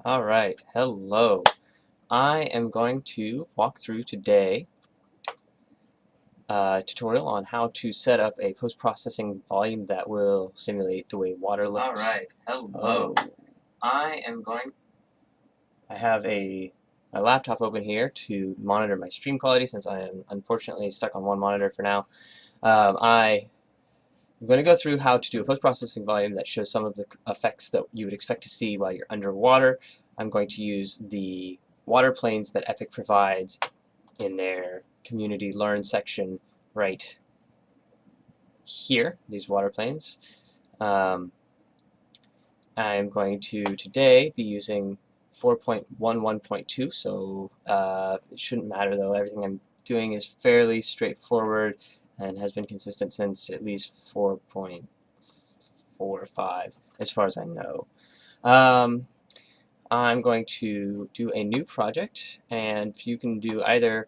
Alright, hello. I am going to walk through today a tutorial on how to set up a post-processing volume that will simulate the way water looks. Alright, hello. I am going. I have my laptop open here to monitor my stream quality since I am unfortunately stuck on one monitor for now. I'm going to go through how to do a post-processing volume that shows some of the effects that you would expect to see while you're underwater. I'm going to use the water planes that Epic provides in their community learn section right here, these water planes. I'm going to today be using 4.11.2, so it shouldn't matter though. Everything I'm doing is fairly straightforward and has been consistent since at least 4.45 as far as I know. I'm going to do a new project, and you can do either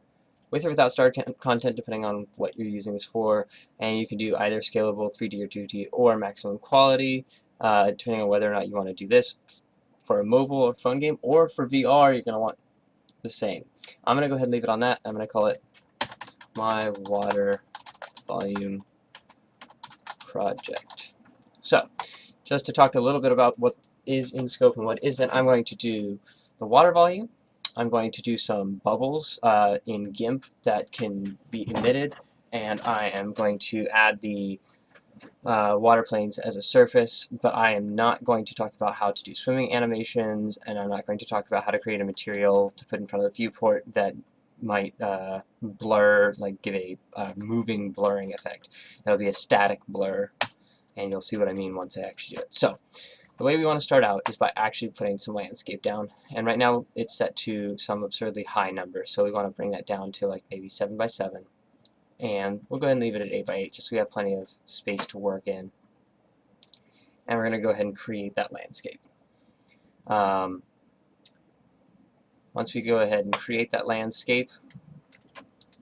with or without starred content depending on what you're using this for, and you can do either scalable 3D or 2D or maximum quality depending on whether or not you want to do this for a mobile or phone game, or for VR you're going to want the same. I'm going to go ahead and leave it on that. I'm going to call it my water volume project. So just to talk a little bit about what is in scope and what isn't, I'm going to do the water volume. I'm going to do some bubbles in GIMP that can be emitted, and I am going to add the water planes as a surface, but I am not going to talk about how to do swimming animations, and I'm not going to talk about how to create a material to put in front of the viewport that might blur, like give a moving blurring effect. That'll be a static blur, and you'll see what I mean once I actually do it. So the way we want to start out is by actually putting some landscape down, and right now it's set to some absurdly high number, so we want to bring that down to like maybe 7 by 7, and we'll go ahead and leave it at 8 by 8 just so we have plenty of space to work in. And we're going to go ahead and create that landscape. Once we go ahead and create that landscape,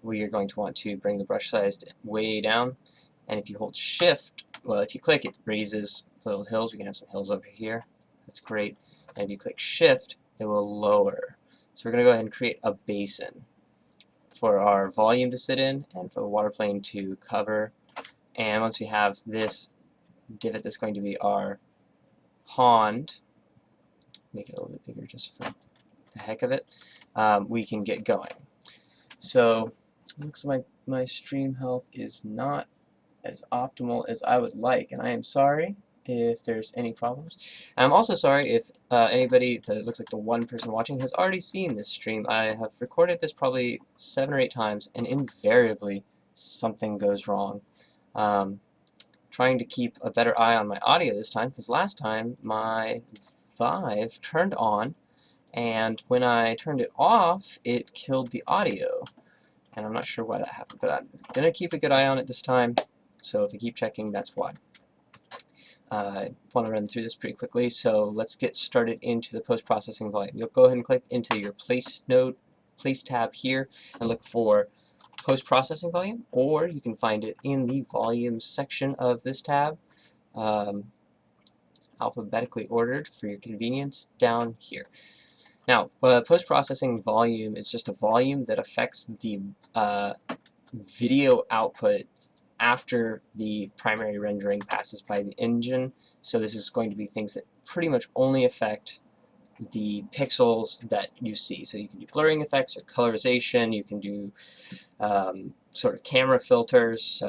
we are going to want to bring the brush size way down, and if you hold shift, well, if you click, it raises little hills. We can have some hills over here. That's great. And if you click shift, it will lower. So we're going to go ahead and create a basin for our volume to sit in and for the water plane to cover. And once we have this divot that's going to be our pond, make it a little bit bigger just for the heck of it, we can get going. So it looks like my stream health is not as optimal as I would like, and I am sorry if there's any problems. I'm also sorry if anybody that looks like the one person watching has already seen this stream. I have recorded this probably 7 or 8 times, and invariably something goes wrong. Trying to keep a better eye on my audio this time, because last time my Vive turned on, and when I turned it off, it killed the audio. And I'm not sure why that happened, but I'm going to keep a good eye on it this time. So if you keep checking, that's why. I want to run through this pretty quickly, so let's get started into the post-processing volume. You'll go ahead and click into your Place tab here and look for post-processing volume, or you can find it in the volume section of this tab, alphabetically ordered for your convenience down here. Now, post-processing volume is just a volume that affects the video output after the primary rendering passes by the engine. So this is going to be things that pretty much only affect the pixels that you see. So you can do blurring effects or colorization, you can do sort of camera filters,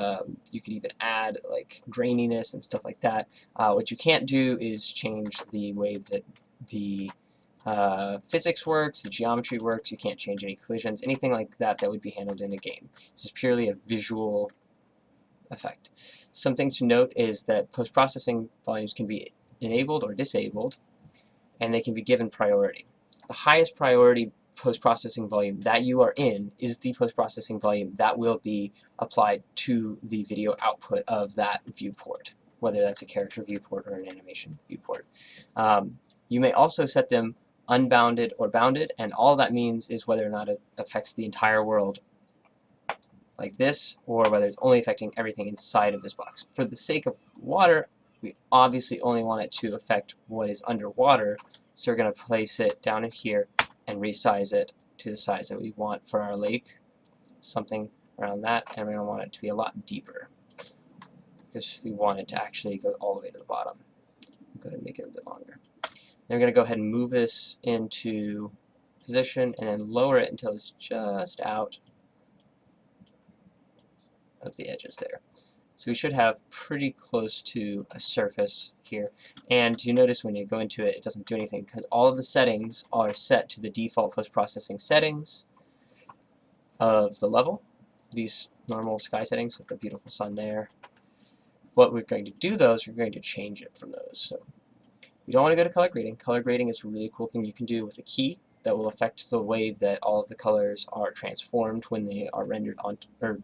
you can even add like graininess and stuff like that. What you can't do is change the way that the physics works, the geometry works. You can't change any collisions, anything like that that would be handled in the game. This is purely a visual effect. Something to note is that post-processing volumes can be enabled or disabled, and they can be given priority. The highest priority post-processing volume that you are in is the post-processing volume that will be applied to the video output of that viewport, whether that's a character viewport or an animation viewport. You may also set them unbounded or bounded, and all that means is whether or not it affects the entire world like this, or whether it's only affecting everything inside of this box. For the sake of water, we obviously only want it to affect what is underwater, So we're going to place it down in here and resize it to the size that we want for our lake, something around that, and we're going to want it to be a lot deeper because we want it to actually go all the way to the bottom. Go ahead and make it a bit longer. Then we're going to go ahead and move this into position and then lower it until it's just out of the edges there. So we should have pretty close to a surface here. And you notice when you go into it, it doesn't do anything because all of the settings are set to the default post-processing settings of the level. These normal sky settings with the beautiful sun there. What we're going to do though is we're going to change it from those. So we don't want to go to color grading. Color grading is a really cool thing you can do with a key that will affect the way that all of the colors are transformed when they are rendered on, or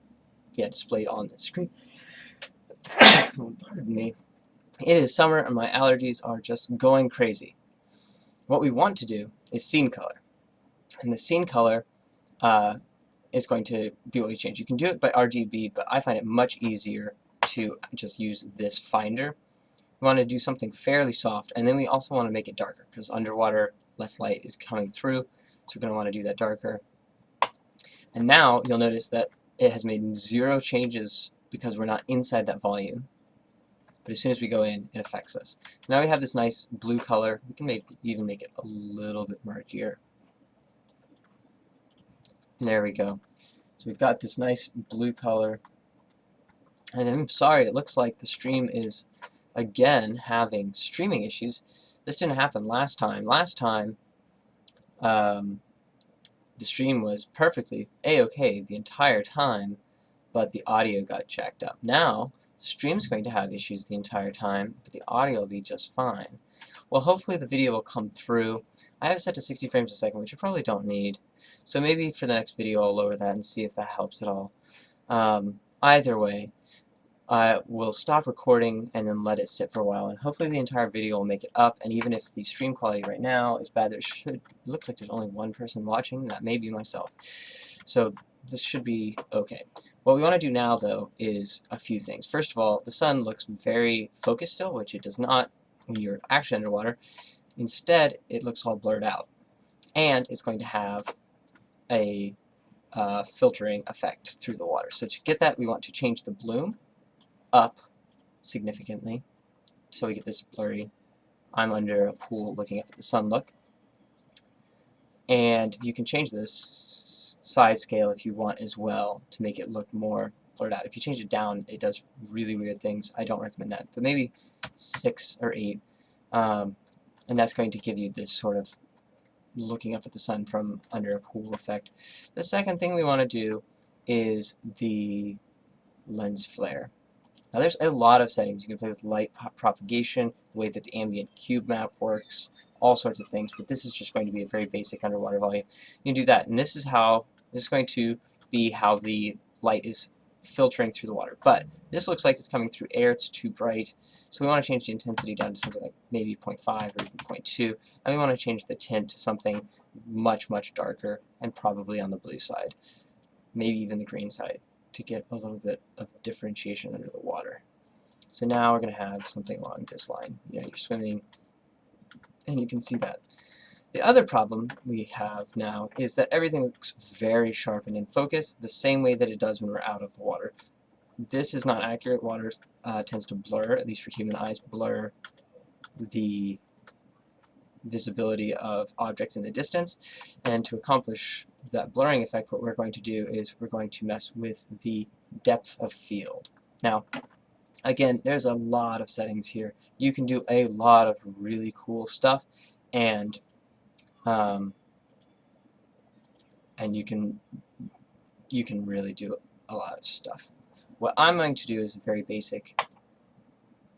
displayed on the screen. Pardon me. It is summer and my allergies are just going crazy. What we want to do is scene color. And the scene color is going to be what we change. You can do it by RGB, but I find it much easier to just use this finder. We want to do something fairly soft, and then we also want to make it darker because underwater less light is coming through, so we're going to want to do that darker. And now you'll notice that it has made 0 changes because we're not inside that volume. But as soon as we go in, it affects us. So now we have this nice blue color. We can even make it a little bit murkier. And there we go. So we've got this nice blue color. And I'm sorry, it looks like the stream is again having streaming issues. This didn't happen last time. Last time, the stream was perfectly a-okay the entire time, but the audio got jacked up. Now, the stream's going to have issues the entire time, but the audio will be just fine. Well, hopefully the video will come through. I have it set to 60 frames a second, which you probably don't need. So maybe for the next video I'll lower that and see if that helps at all. Either way, I will stop recording and then let it sit for a while, and hopefully the entire video will make it up. And even if the stream quality right now is bad, it looks like there's only one person watching. That may be myself. So this should be okay. What we want to do now, though, is a few things. First of all, the sun looks very focused still, which it does not when you're actually underwater. Instead, it looks all blurred out. And it's going to have a filtering effect through the water. So to get that, we want to change the bloom up significantly so we get this blurry I'm under a pool looking up at the sun look. And you can change this size scale if you want as well to make it look more blurred out. If you change it down, it does really weird things. I don't recommend that, but maybe 6 or 8, and that's going to give you this sort of looking up at the sun from under a pool effect. The second thing we want to do is the lens flare. Now there's a lot of settings. You can play with light propagation, the way that the ambient cube map works, all sorts of things, but this is just going to be a very basic underwater volume. You can do that, and this is going to be how the light is filtering through the water. But this looks like it's coming through air, it's too bright, so we want to change the intensity down to something like maybe 0.5 or even 0.2, and we want to change the tint to something much, much darker, and probably on the blue side, maybe even the green side, to get a little bit of differentiation under the water. So now we're going to have something along this line. You know, you're swimming, and you can see that. The other problem we have now is that everything looks very sharp and in focus, the same way that it does when we're out of the water. This is not accurate. Water tends to blur, at least for human eyes, blur the visibility of objects in the distance. And to accomplish that blurring effect, what we're going to do is we're going to mess with the depth of field. Now, again, there's a lot of settings here. You can do a lot of really cool stuff, and you can really do a lot of stuff. What I'm going to do is a very basic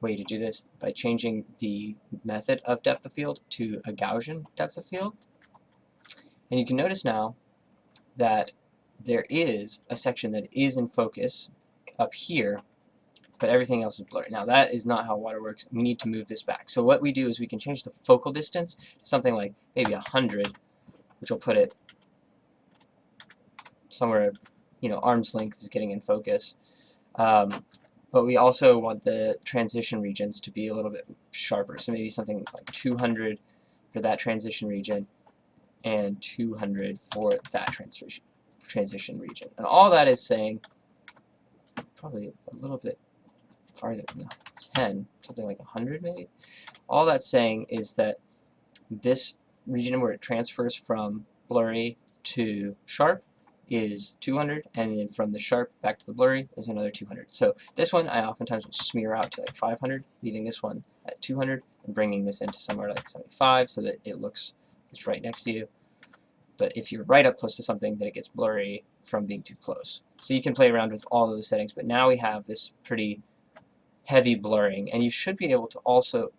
way to do this by changing the method of depth of field to a Gaussian depth of field. And you can notice now that there is a section that is in focus up here, but everything else is blurry. Now that is not how water works. We need to move this back. So what we do is we can change the focal distance to something like maybe 100, which will put it somewhere, arm's length is getting in focus. But we also want the transition regions to be a little bit sharper, so maybe something like 200 for that transition region, and 200 for that transition region. And all that is saying, probably a little bit farther than 10, something like 100 maybe. All that's saying is that this region where it transfers from blurry to sharp is 200, and then from the sharp back to the blurry is another 200. So this one I oftentimes will smear out to like 500, leaving this one at 200 and bringing this into somewhere like 75 so that it looks it's right next to you. But if you're right up close to something, then it gets blurry from being too close. So you can play around with all of those settings, but now we have this pretty heavy blurring, and you should be able to also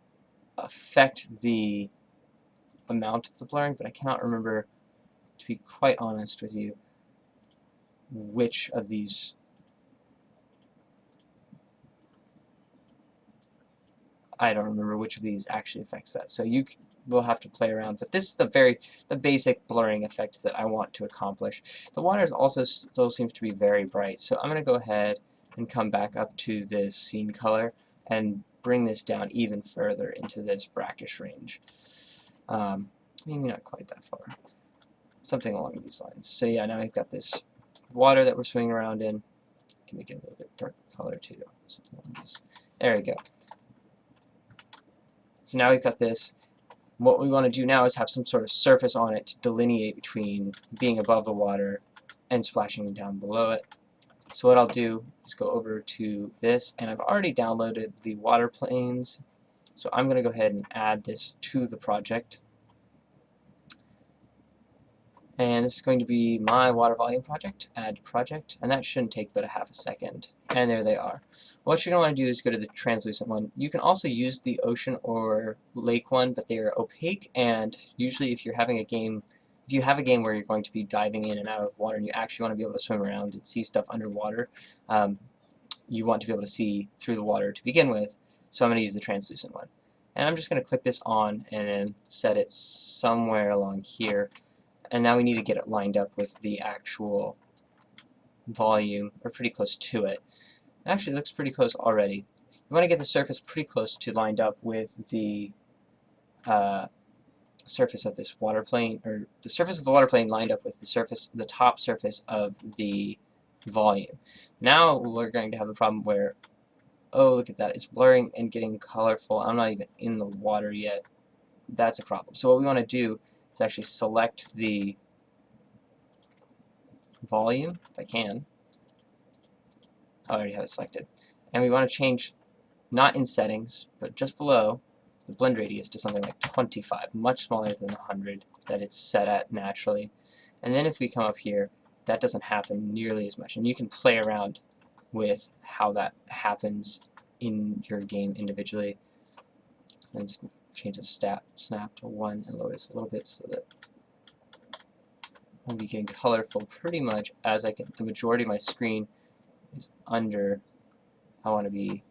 affect the amount of the blurring, but I cannot remember, to be quite honest with you, which of these I don't remember which of these actually affects that. So you will have to play around. But this is the basic blurring effect that I want to accomplish. The water also still seems to be very bright. So I'm going to go ahead and come back up to this scene color and bring this down even further into this brackish range. Maybe not quite that far. Something along these lines. So yeah, now we've got this water that we're swimming around in. Can make it a little bit darker color too. Something like this. There we go. So now we've got this. What we want to do now is have some sort of surface on it to delineate between being above the water and splashing down below it. So what I'll do is go over to this, and I've already downloaded the water planes. So I'm going to go ahead and add this to the project. And this is going to be my water volume project, add project, and that shouldn't take but a half a second. And there they are. What you're going to want to do is go to the translucent one. You can also use the ocean or lake one, but they are opaque, and usually if you're having a game, if you have a game where you're going to be diving in and out of water and you actually want to be able to swim around and see stuff underwater, you want to be able to see through the water to begin with, so I'm going to use the translucent one. And I'm just going to click this on and then set it somewhere along here. And now we need to get it lined up with the actual volume, or pretty close to it. Actually, it looks pretty close already. You want to get the surface pretty close to lined up with the surface of this water plane, or the surface of the water plane lined up with the top surface of the volume. Now we're going to have a problem where, oh, look at that, it's blurring and getting colorful. I'm not even in the water yet. That's a problem. So what we want to do is actually select the volume, if I can. I already have it selected. And we want to change, not in settings, but just below, the blend radius to something like 25, much smaller than the 100 that it's set at naturally. And then if we come up here, that doesn't happen nearly as much. And you can play around with how that happens in your game individually. And just change the snap to 1 and lower this a little bit so that I'll be getting colorful pretty much as I can. The majority of my screen is under. I want to be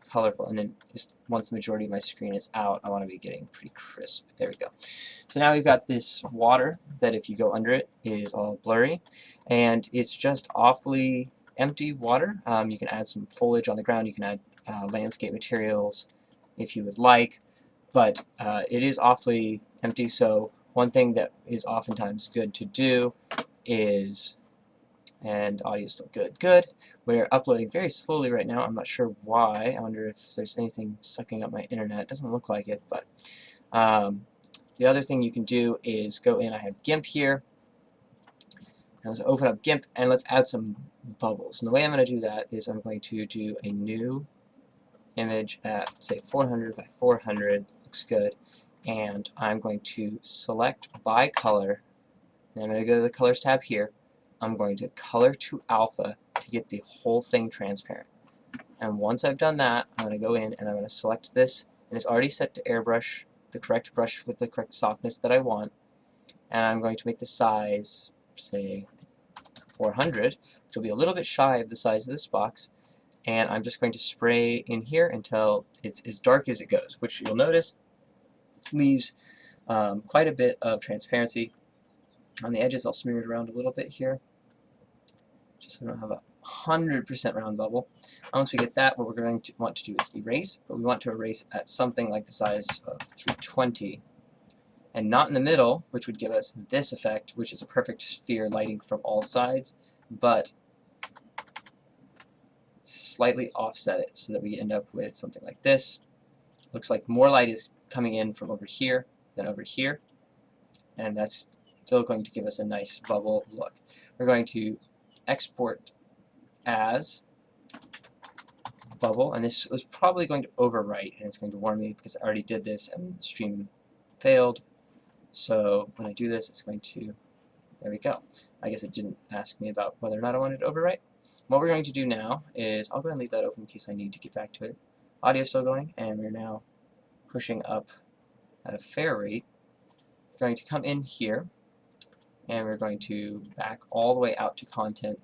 colorful, and then just once the majority of my screen is out, I want to be getting pretty crisp. There we go. So now we've got this water that if you go under it is all blurry, and it's just awfully empty water. You can add some foliage on the ground, you can add landscape materials if you would like, but it is awfully empty. So one thing that is oftentimes good to do is, and audio is still good. We're uploading very slowly right now. I'm not sure why. I wonder if there's anything sucking up my internet. It doesn't look like it, but the other thing you can do is go in. I have GIMP here. Now let's open up GIMP and let's add some bubbles. And the way I'm going to do that is I'm going to do a new image at, say, 400 by 400. Looks good. And I'm going to select by color. And I'm going to go to the Colors tab here. I'm going to color to alpha to get the whole thing transparent. And once I've done that, I'm going to go in and I'm going to select this, and it's already set to airbrush, the correct brush with the correct softness that I want. And I'm going to make the size, say, 400, which will be a little bit shy of the size of this box. And I'm just going to spray in here until it's as dark as it goes, which you'll notice leaves quite a bit of transparency. On the edges, I'll smear it around a little bit here, just so I don't have a 100% round bubble. Once we get that, what we're going to want to do is erase, but we want to erase at something like the size of 320, and not in the middle, which would give us this effect, which is a perfect sphere lighting from all sides, but slightly offset it so that we end up with something like this. Looks like more light is coming in from over here than over here, and that's still going to give us a nice bubble look. We're going to export as bubble, and this is probably going to overwrite, and it's going to warn me because I already did this and the stream failed. So when I do this, it's going to, there we go. I guess it didn't ask me about whether or not I wanted to overwrite. What we're going to do now is, I'll go ahead and leave that open in case I need to get back to it. Audio's still going, and we're now pushing up at a fair rate. We're going to come in here, and we're going to back all the way out to content,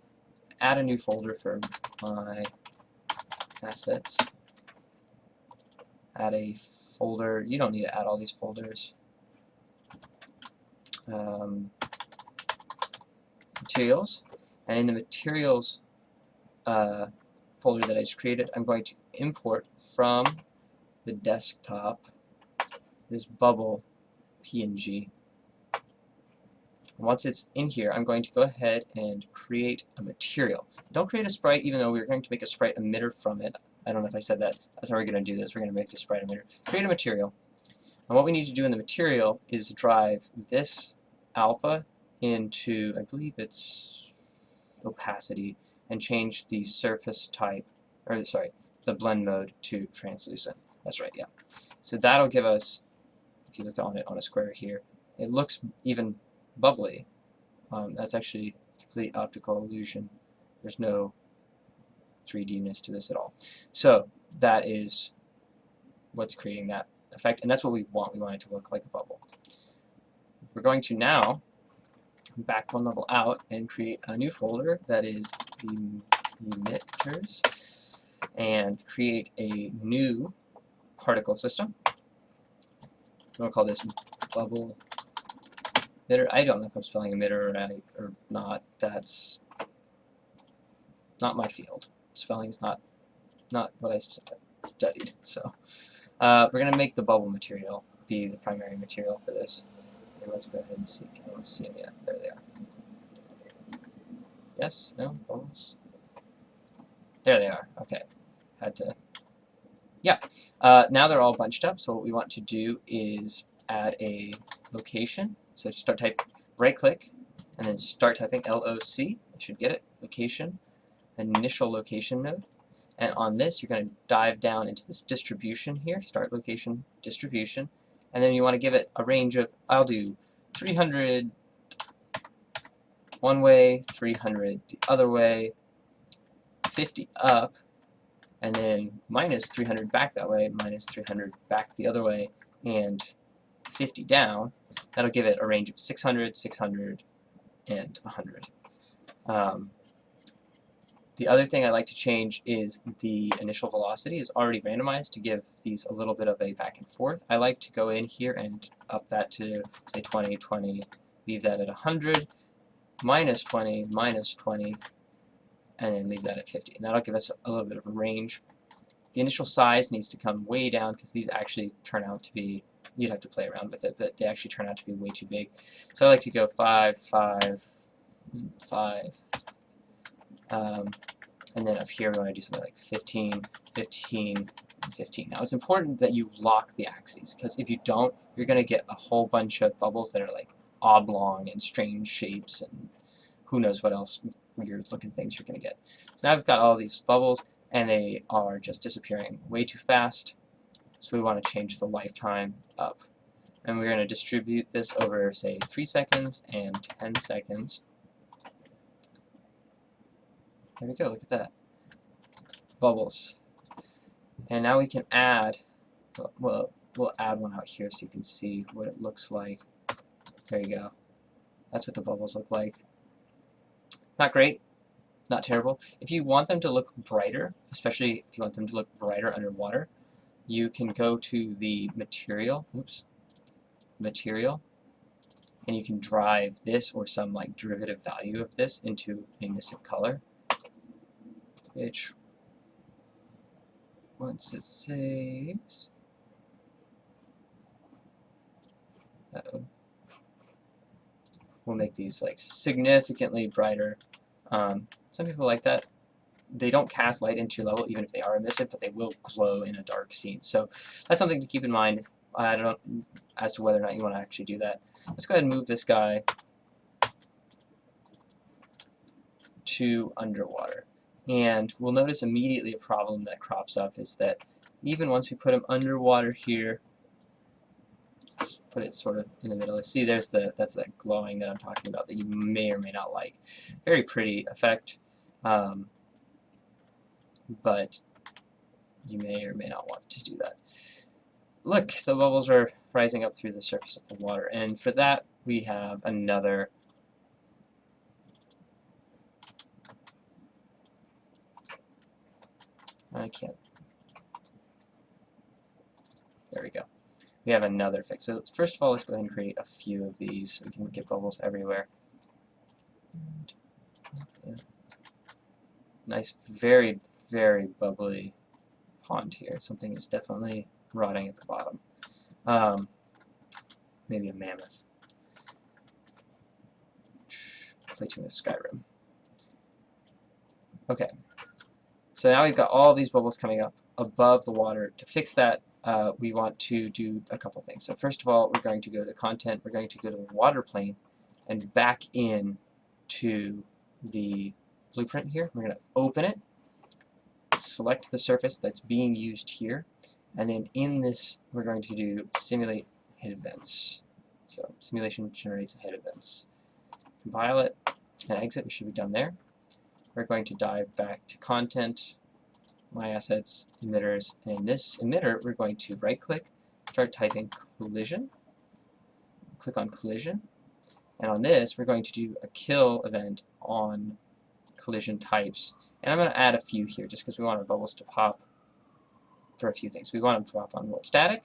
add a new folder for my assets, add a folder. You don't need to add all these folders. Materials, and in the materials folder that I just created, I'm going to import from the desktop this bubble PNG. Once it's in here, I'm going to go ahead and create a material. Don't create a sprite, even though we're going to make a sprite emitter from it. I don't know if I said that. That's how we're going to do this. We're going to make a sprite emitter. Create a material. And what we need to do in the material is drive this alpha into, I believe it's opacity, and change the surface type, or sorry, the blend mode to translucent. That's right, yeah. So that'll give us, if you look on it on a square here, it looks even bubbly. That's actually complete optical illusion. There's no 3D-ness to this at all. So that is what's creating that effect, and that's what we want. We want it to look like a bubble. We're going to now back one level out and create a new folder that is emitters, and create a new particle system. We'll call this bubble emitter. I don't know if I'm spelling emitter right or not. That's not my field. Spelling is not what I studied. So we're going to make the bubble material be the primary material for this. Okay, let's go ahead and see. Can we see them yet? There they are. Yes? No? Bubbles? There they are. Okay. Had to... Yeah. Now they're all bunched up, so what we want to do is add a location. So start typing, right-click, and then start typing LOC. I should get it. Location. Initial location node. And on this, you're going to dive down into this distribution here, start location, distribution, and then you want to give it a range of, I'll do 300 one way, 300 the other way, 50 up, and then minus 300 back that way, minus 300 back the other way, and 50 down. That'll give it a range of 600, 600, and 100. The other thing I like to change is the initial velocity is already randomized to give these a little bit of a back and forth. I like to go in here and up that to, say, 20, 20, leave that at 100, minus 20, minus 20, and then leave that at 50. And that'll give us a little bit of a range. The initial size needs to come way down because these actually turn out to be, you'd have to play around with it, but they actually turn out to be way too big. So I like to go 5, 5, 5, and then up here we want to do something like 15, 15, and 15. Now it's important that you lock the axes, because if you don't, you're going to get a whole bunch of bubbles that are like oblong and strange shapes and who knows what else weird looking things you're going to get. So now I've got all these bubbles and they are just disappearing way too fast, so we want to change the lifetime up. And we're going to distribute this over, say, 3 seconds and 10 seconds. There we go, look at that. Bubbles. And now we can add, well, we'll add one out here so you can see what it looks like. There you go. That's what the bubbles look like. Not great, not terrible. If you want them to look brighter, especially if you want them to look brighter underwater, you can go to the material, material, and you can drive this or some like derivative value of this into emissive color. which once it saves, we'll make these like significantly brighter. Some people like that. They don't cast light into your level even if they are emissive, but they will glow in a dark scene. So that's something to keep in mind. I don't know as to whether or not you want to actually do that. Let's go ahead and move this guy to underwater. And we'll notice immediately a problem that crops up is that even once we put him underwater here, let's put it sort of in the middle. See, that's that glowing that I'm talking about that you may or may not like. Very pretty effect, but you may or may not want to do that. Look, the bubbles are rising up through the surface of the water, and for that we have another there we go. We have another fix. So first of all, let's go ahead and create a few of these so we can get bubbles everywhere. Nice, very, very bubbly pond here. Something is definitely rotting at the bottom. Maybe a mammoth. Play too much Skyrim. Okay. So now we've got all these bubbles coming up above the water. To fix that, we want to do a couple things. So first of all, we're going to go to Content, we're going to go to the Water Plane, and back in to the blueprint here. We're going to open it, select the surface that's being used here, and then in this, we're going to do Simulate Hit Events. So simulation generates hit events. Compile it and exit. We should be done there. We're going to dive back to Content, My Assets, Emitters, and in this emitter, we're going to right-click, start typing collision, click on collision, and on this, we're going to do a kill event on collision types. And I'm going to add a few here just because we want our bubbles to pop for a few things. We want them to pop on world static,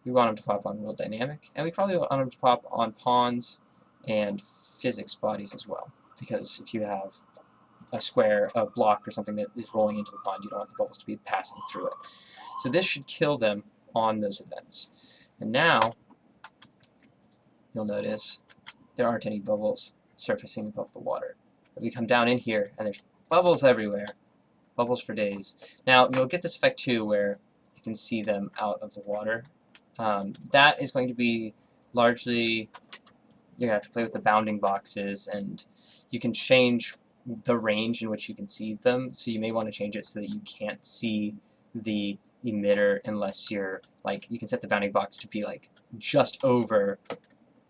we want them to pop on world dynamic, and we probably want them to pop on ponds and physics bodies as well. Because if you have a square, a block, or something that is rolling into the pond, you don't want the bubbles to be passing through it. So this should kill them on those events. And now, you'll notice there aren't any bubbles surfacing above the water. But we come down in here, and there's bubbles everywhere. Bubbles for days. Now, you'll get this effect too, where you can see them out of the water. That is going to be largely, you're going to have to play with the bounding boxes, and you can change the range in which you can see them, so you may want to change it so that you can't see the emitter unless you're, like, you can set the bounding box to be, like, just over,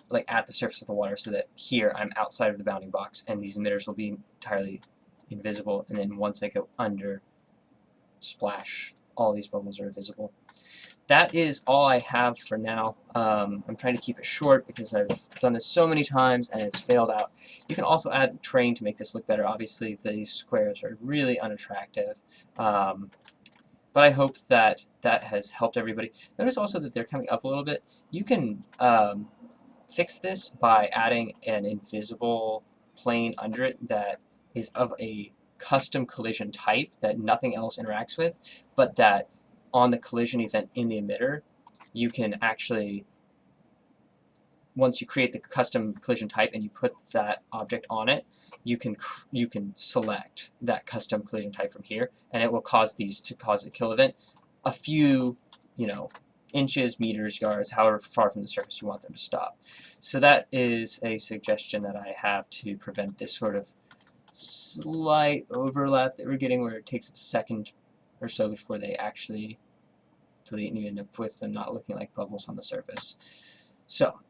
like, at the surface of the water, so that here I'm outside of the bounding box, and these emitters will be entirely invisible, and then once I go under, splash, all these bubbles are visible. That is all I have for now. I'm trying to keep it short because I've done this so many times and it's failed out. You can also add terrain to make this look better. Obviously, these squares are really unattractive. But I hope that that has helped everybody. Notice also that they're coming up a little bit. You can fix this by adding an invisible plane under it that is of a custom collision type that nothing else interacts with, but that on the collision event in the emitter, you can actually, once you create the custom collision type and you put that object on it, you can select that custom collision type from here, and it will cause these to cause a kill event a few, inches, meters, yards, however far from the surface you want them to stop. So that is a suggestion that I have to prevent this sort of slight overlap that we're getting where it takes a second or so before they actually delete and you end up with them not looking like bubbles on the surface. So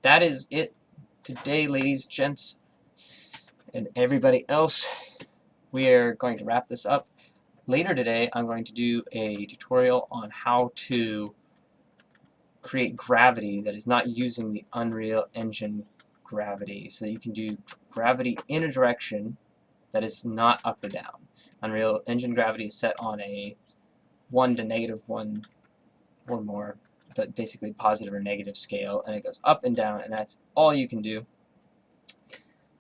that is it today, ladies, gents, and everybody else. We are going to wrap this up. Later today, I'm going to do a tutorial on how to create gravity that is not using the Unreal Engine gravity, so that you can do gravity in a direction that is not up or down. Unreal Engine gravity is set on a 1 to -1 or more, but basically positive or negative scale, and it goes up and down, and that's all you can do.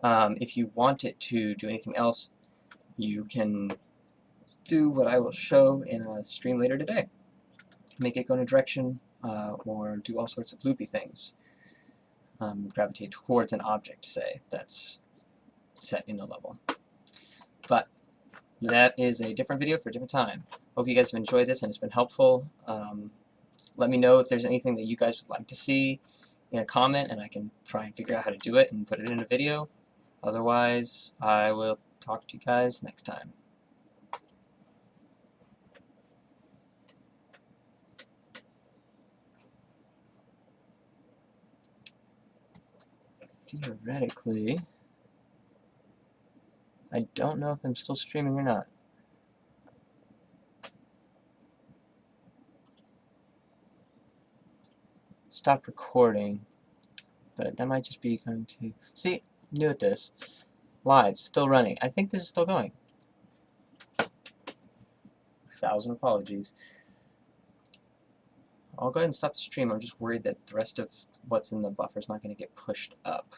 If you want it to do anything else, you can do what I will show in a stream later today. Make it go in a direction, or do all sorts of loopy things. Gravitate towards an object, say, that's set in the level. But that is a different video for a different time. Hope you guys have enjoyed this and it's been helpful. Let me know if there's anything that you guys would like to see in a comment, and I can try and figure out how to do it and put it in a video. Otherwise, I will talk to you guys next time. Theoretically, I don't know if I'm still streaming or not. Stopped recording, but that might just be going to... See, new at this. Live, still running. I think this is still going. 1,000 apologies. I'll go ahead and stop the stream. I'm just worried that the rest of what's in the buffer is not going to get pushed up.